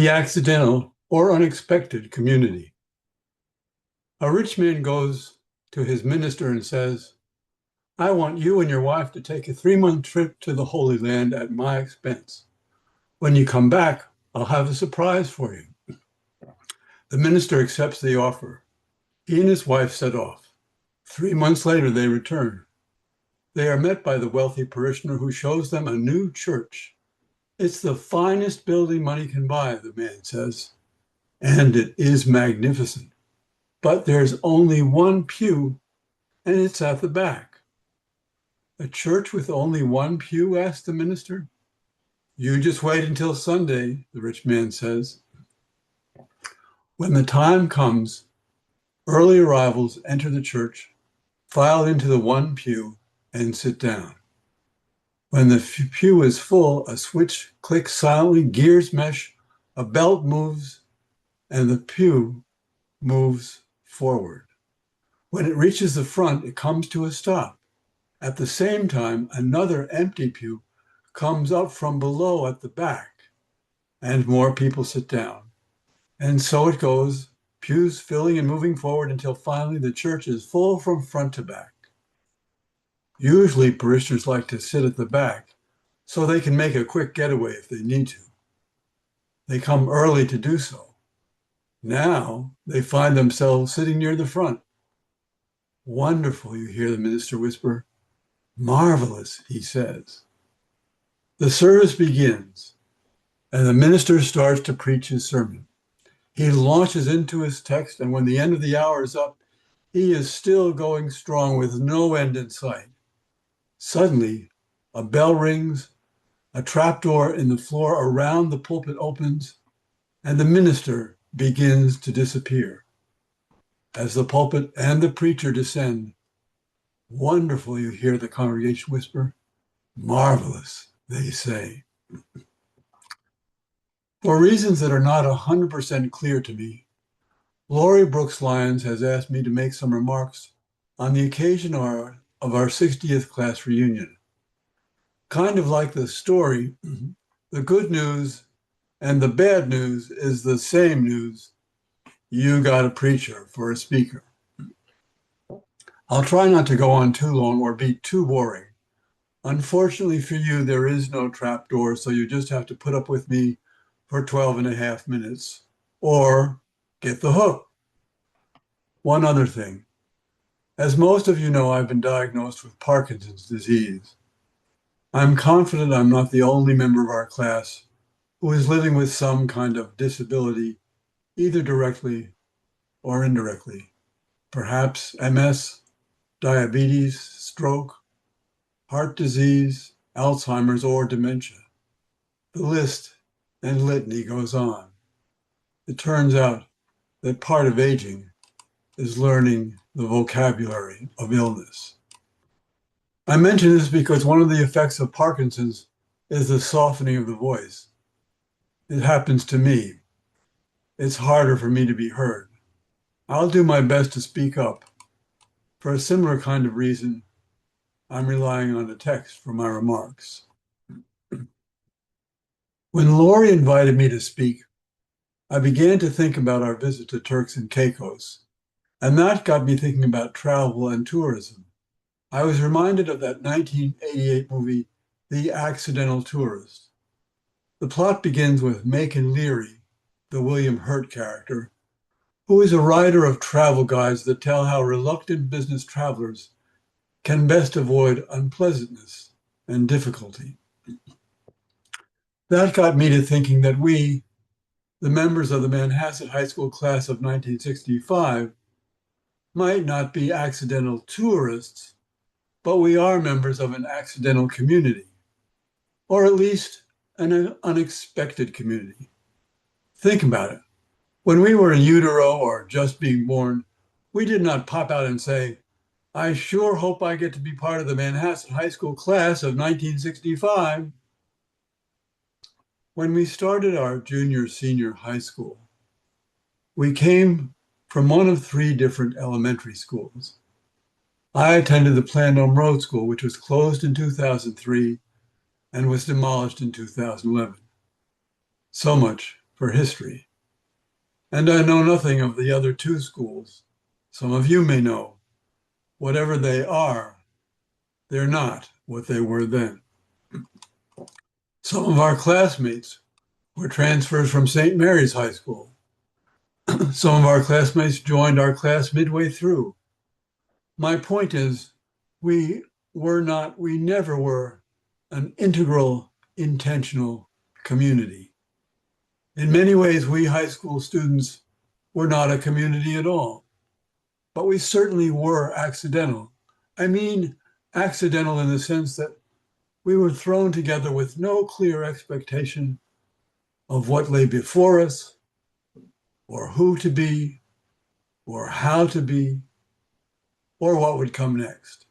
the accidental or unexpected community. A rich man goes to his minister and says, I want you and your wife to take a 3-month trip to the Holy Land at my expense. When you come back, I'll have a surprise for you. The minister accepts the offer. He and his wife set off. 3 months later, they return. They are met by the wealthy parishioner who shows them a new church. It's the finest building money can buy, the man says, and it is magnificent. But there's only one pew, and it's at the back. A church with only one pew, asked the minister. You just wait until Sunday, the rich man says. When the time comes, early arrivals enter the church, file into the one pew, and sit down. When the pew is full, a switch clicks silently, gears mesh, a belt moves, and the pew moves forward. When it reaches the front, it comes to a stop. At the same time, another empty pew comes up from below at the back, and more people sit down. And so it goes, pews filling and moving forward until finally the church is full from front to back. Usually parishioners like to sit at the back so they can make a quick getaway if they need to. They come early to do so. Now they find themselves sitting near the front. Wonderful, you hear the minister whisper. Marvelous, he says. The service begins, and the minister starts to preach his sermon. He launches into his text, and when the end of the hour is up, he is still going strong with no end in sight. Suddenly, a bell rings, a trapdoor in the floor around the pulpit opens, and the minister begins to disappear. As the pulpit and the preacher descend, wonderful, you hear the congregation whisper. Marvelous, they say. For reasons that are not 100% clear to me, Lori Brooks Lyons has asked me to make some remarks on the occasion of our 60th class reunion. Kind of like the story, the good news and the bad news is the same news. You got a preacher for a speaker. I'll try not to go on too long or be too boring. Unfortunately for you, there is no trapdoor, so you just have to put up with me for 12 and a half minutes or get the hook. One other thing. As most of you know, I've been diagnosed with Parkinson's disease. I'm confident I'm not the only member of our class who is living with some kind of disability, either directly or indirectly. Perhaps MS, diabetes, stroke, heart disease, Alzheimer's, or dementia. The list and litany goes on. It turns out that part of aging is learning the vocabulary of illness. I mention this because one of the effects of Parkinson's is the softening of the voice. It happens to me. It's harder for me to be heard. I'll do my best to speak up. For a similar kind of reason, I'm relying on the text for my remarks. When Lori invited me to speak, I began to think about our visit to Turks and Caicos, and that got me thinking about travel and tourism. I was reminded of that 1988 movie, The Accidental Tourist. The plot begins with Macon Leary, the William Hurt character, who is a writer of travel guides that tell how reluctant business travelers can best avoid unpleasantness and difficulty. That got me to thinking that we, the members of the Manhasset High School class of 1965, might not be accidental tourists, but we are members of an accidental community, or at least an unexpected community. Think about it. When we were in utero or just being born, we did not pop out and say, I sure hope I get to be part of the Manhasset High School class of 1965. When we started our junior-senior high school, we came from one of 3 different elementary schools. I attended the Plandome Road School, which was closed in 2003 and was demolished in 2011. So much for history. And I know nothing of the other two schools. Some of you may know. Whatever they are, they're not what they were then. Some of our classmates were transfers from St. Mary's High School. Some of our classmates joined our class midway through. My point is, we never were an integral, intentional community. In many ways, we high school students were not a community at all, but we certainly were accidental. I mean, accidental in the sense that we were thrown together with no clear expectation of what lay before us, or who to be, or how to be, or what would come next.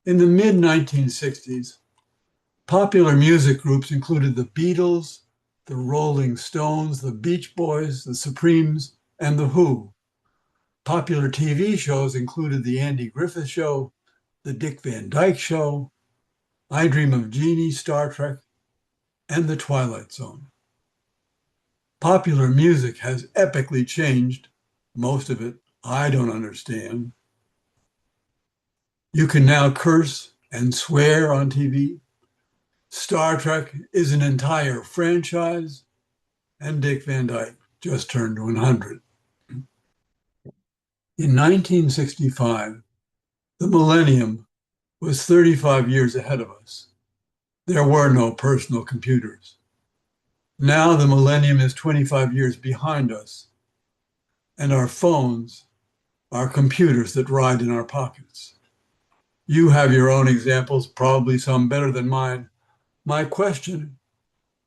In the mid-1960s, popular music groups included the Beatles, the Rolling Stones, the Beach Boys, the Supremes, and the Who. Popular TV shows included The Andy Griffith Show, The Dick Van Dyke Show, I Dream of Jeannie, Star Trek, and The Twilight Zone. Popular music has epically changed. Most of it I don't understand. You can now curse and swear on TV. Star Trek is an entire franchise, and Dick Van Dyke just turned 100. In 1965, the millennium was 35 years ahead of us. There were no personal computers. Now the millennium is 25 years behind us, and our phones are computers that ride in our pockets. You have your own examples, probably some better than mine. My question,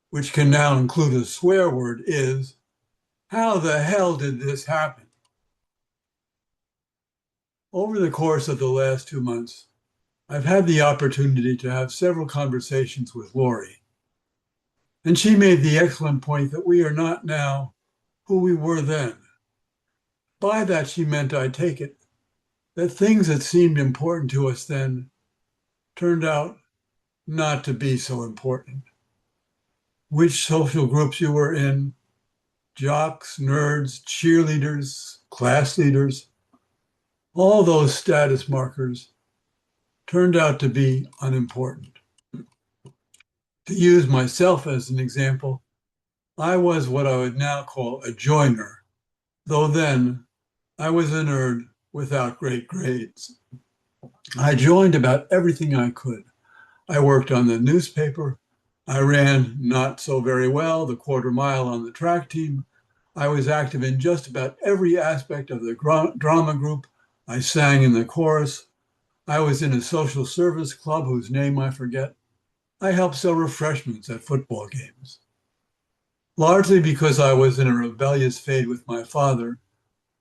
which can now include a swear word, is, how the hell did this happen? Over the course of the last 2 months, I've had the opportunity to have several conversations with Lori. And she made the excellent point that we are not now who we were then. By that, she meant, I take it, that things that seemed important to us then turned out not to be so important. Which social groups you were in, jocks, nerds, cheerleaders, class leaders, all those status markers turned out to be unimportant. To use myself as an example, I was what I would now call a joiner, though then I was a nerd without great grades. I joined about everything I could. I worked on the newspaper. I ran, not so very well, the quarter mile on the track team. I was active in just about every aspect of the drama group. I sang in the chorus. I was in a social service club whose name I forget. I helped sell refreshments at football games. Largely because I was in a rebellious phase with my father,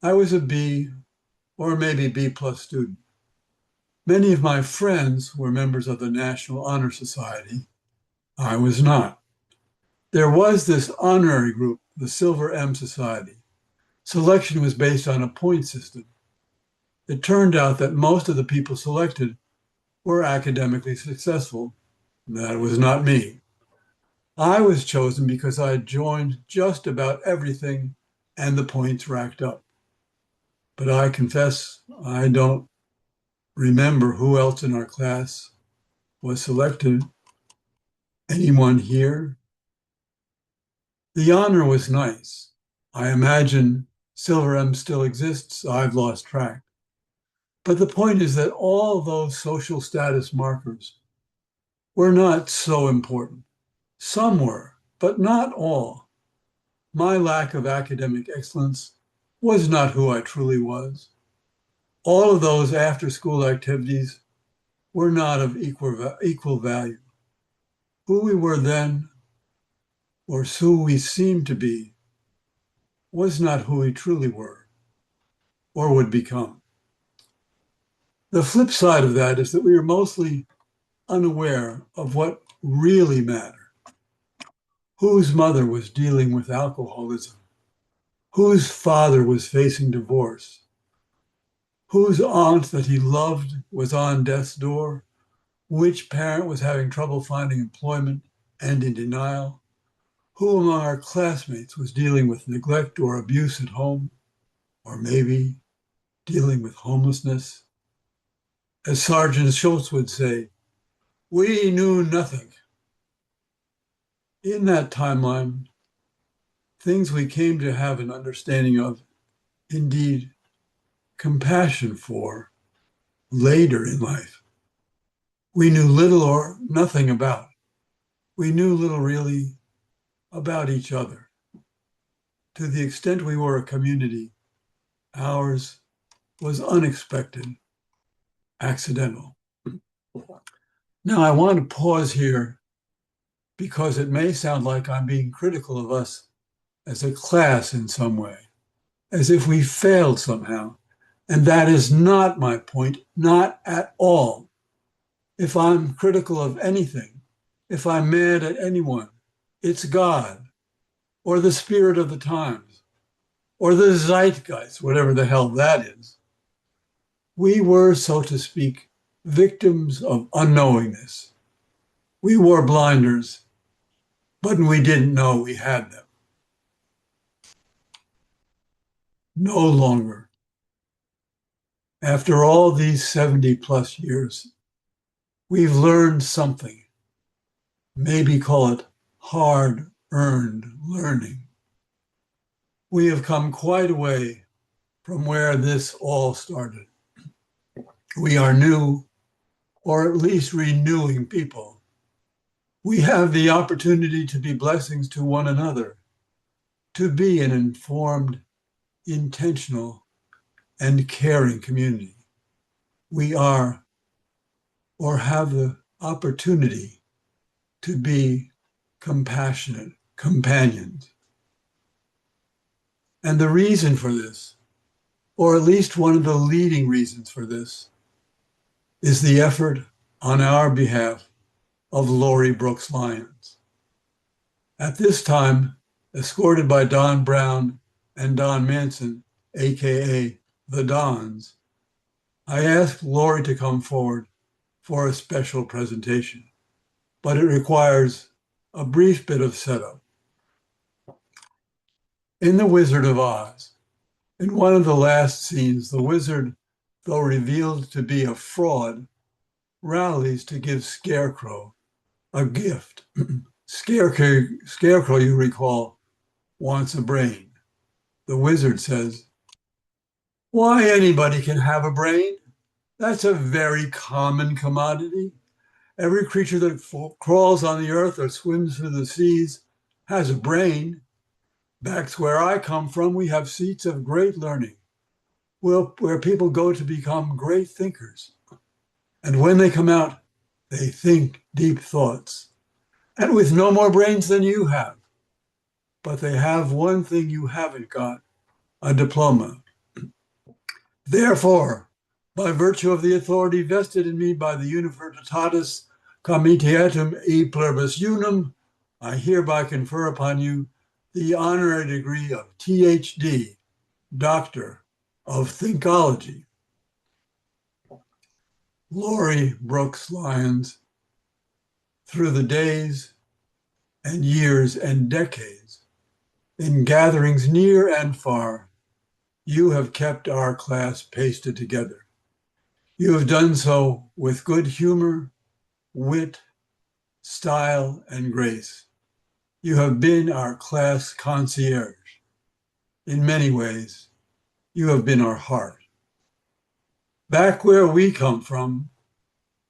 I was a B or maybe B+ student. Many of my friends were members of the National Honor Society. I was not. There was this honorary group, the Silver M Society. Selection was based on a point system. It turned out that most of the people selected were academically successful. That was not me. I was chosen because I had joined just about everything and the points racked up. But I confess, I don't remember who else in our class was selected. Anyone here? The honor was nice. I imagine Silver M still exists. I've lost track. But the point is that all those social status markers were not so important. Some were, but not all. My lack of academic excellence was not who I truly was. All of those after-school activities were not of equal value. Who we were then, or who we seemed to be, was not who we truly were or would become. The flip side of that is that we were mostly unaware of what really mattered. Whose mother was dealing with alcoholism? Whose father was facing divorce? Whose aunt that he loved was on death's door? Which parent was having trouble finding employment and in denial? Who among our classmates was dealing with neglect or abuse at home, or maybe dealing with homelessness? As Sergeant Schultz would say, we knew nothing. In that timeline, things we came to have an understanding of, indeed, compassion for, later in life, we knew little or nothing about. We knew little really about each other. To the extent we were a community, ours was unexpected, accidental. Now, I want to pause here because it may sound like I'm being critical of us as a class in some way, as if we failed somehow. And that is not my point, not at all. If I'm critical of anything, if I'm mad at anyone, it's God or the spirit of the times or the zeitgeist, whatever the hell that is. We were, so to speak, victims of unknowingness. We wore blinders, but we didn't know we had them. No longer. After all these 70 plus years, we've learned something. Maybe call it hard-earned learning. We have come quite a way from where this all started. We are new, or at least renewing people. We have the opportunity to be blessings to one another, to be an informed, intentional, and caring community. We are, or have the opportunity to be compassionate companions. And the reason for this, or at least one of the leading reasons for this, is the effort on our behalf of Lori Brooks Lyons. At this time, escorted by Don Brown and Don Manson, aka the Dons, I asked Lori to come forward for a special presentation, but it requires a brief bit of setup. In The Wizard of Oz, in one of the last scenes, the wizard, though revealed to be a fraud, rallies to give Scarecrow a gift. Scarecrow, you recall, wants a brain. The wizard says, "Why, anybody can have a brain. That's a very common commodity. Every creature that crawls on the earth or swims through the seas has a brain. Back where I come from, we have seats of great learning, where people go to become great thinkers. And when they come out, they think deep thoughts, and with no more brains than you have. But they have one thing you haven't got, a diploma. Therefore, by virtue of the authority vested in me by the Universitatis Comitatum e Pluribus Unum, I hereby confer upon you the honorary degree of THD, Doctor of Thinkology." Lori Brooks Lyons, through the days and years and decades, in gatherings near and far, you have kept our class pasted together. You have done so with good humor, wit, style, and grace. You have been our class concierge. In many ways, you have been our heart. Back where we come from,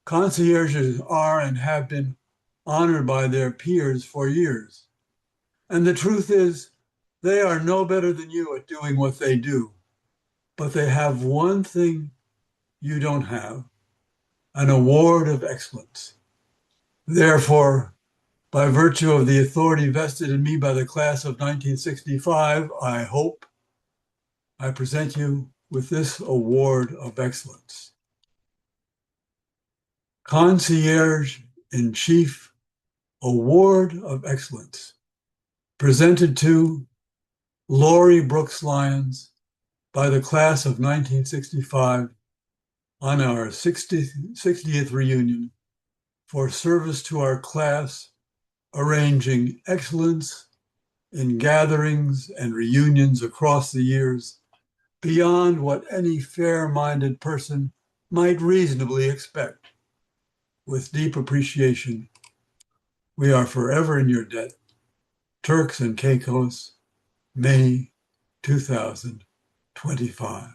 concierges are and have been honored by their peers for years. And the truth is, they are no better than you at doing what they do. But they have one thing you don't have, an award of excellence. Therefore, by virtue of the authority vested in me by the class of 1965, I hope I present you with this award of excellence. Concierge in Chief Award of Excellence, presented to Lori Brooks Lyons by the class of 1965 on our 60th reunion for service to our class, arranging excellence in gatherings and reunions across the years, beyond what any fair-minded person might reasonably expect. With deep appreciation, we are forever in your debt. Turks and Caicos, May 2025.